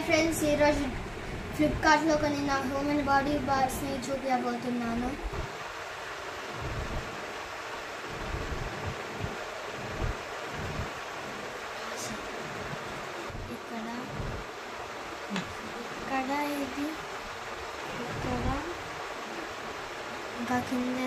Friends, ఈరోజు ఫ్లిప్కార్ట్లో కొన్ని నా హ్యూమన్ బాడీ పార్ట్స్ని చూపించబోతున్నాను. ఇక్కడ ఇది ఇక్కడ ఇంకా కింద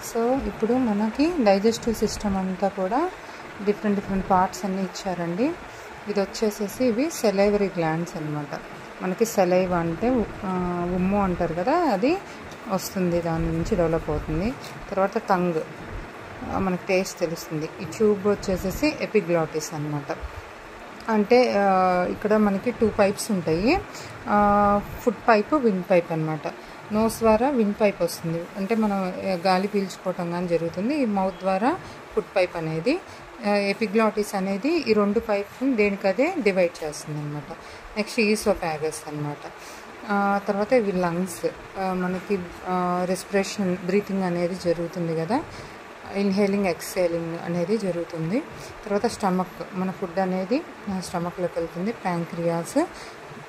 సో ఇప్పుడు మనకి డైజెస్టివ్ సిస్టమ్ అంతా కూడా డిఫరెంట్ పార్ట్స్ అన్నీ ఇచ్చారండి. ఇది వచ్చేసేసి ఇవి సెలైవరీ గ్లాండ్స్ అనమాట. మనకి సెలైవ అంటే ఉమ్ము అంటారు కదా, అది వస్తుంది, దాని నుంచి డెవలప్ అవుతుంది. తర్వాత టంగ్, మనకి టేస్ట్ తెలుస్తుంది. ఈ ట్యూబ్ వచ్చేసేసి ఎపిగ్లాటిస్ అనమాట. అంటే ఇక్కడ మనకి 2 పైప్స్ ఉంటాయి. ఫుడ్ పైప్, విండ్ పైప్ అనమాట. నోస్ ద్వారా విండ్ పైప్ వస్తుంది, అంటే మనం గాలి పీల్చుకోవటం కానీ జరుగుతుంది. ఈ మౌత్ ద్వారా ఫుడ్ పైప్ అనేది. ఎపిగ్లాటిస్ అనేది ఈ 2 పైప్ని దేనికదే డివైడ్ చేస్తుంది అనమాట. నెక్స్ట్ ఈసోఫాగస్ అనమాట. తర్వాత ఇవి లంగ్స్, మనకి రెస్పిరేషన్, బ్రీతింగ్ అనేది జరుగుతుంది కదా, ఇన్హేలింగ్ ఎక్స్హేలింగ్ అనేది జరుగుతుంది. తర్వాత స్టమక్, మన ఫుడ్ అనేది స్టమక్లోకి వెళ్తుంది. ప్యాంక్రియాస్,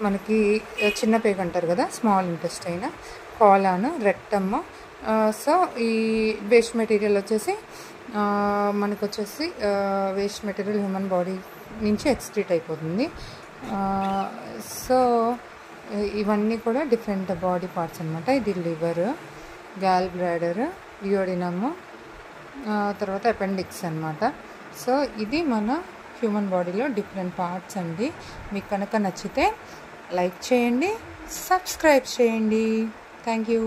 మనకి చిన్న పేగు అంటారు కదా, small intestine, colon, rectum. So ఈ వేస్ట్ మెటీరియల్ వచ్చేసి మనకు వచ్చేసి వేస్ట్ మెటీరియల్ హ్యూమన్ బాడీ నుంచి ఎక్స్క్రీట్ అయిపోతుంది. సో ఇవన్నీ కూడా డిఫరెంట్ బాడీ పార్ట్స్ అనమాట. ఇది లివర్, గాల్ బ్లాడర్, లియోడినమ్, తర్వాత అపెండిక్స్ అనమాట. సో ఇది మన హ్యూమన్ బాడీలో డిఫరెంట్ పార్ట్స్ అండి. మీకు కనుక నచ్చితే లైక్ చేయండి, సబ్స్క్రైబ్ చేయండి. Thank you.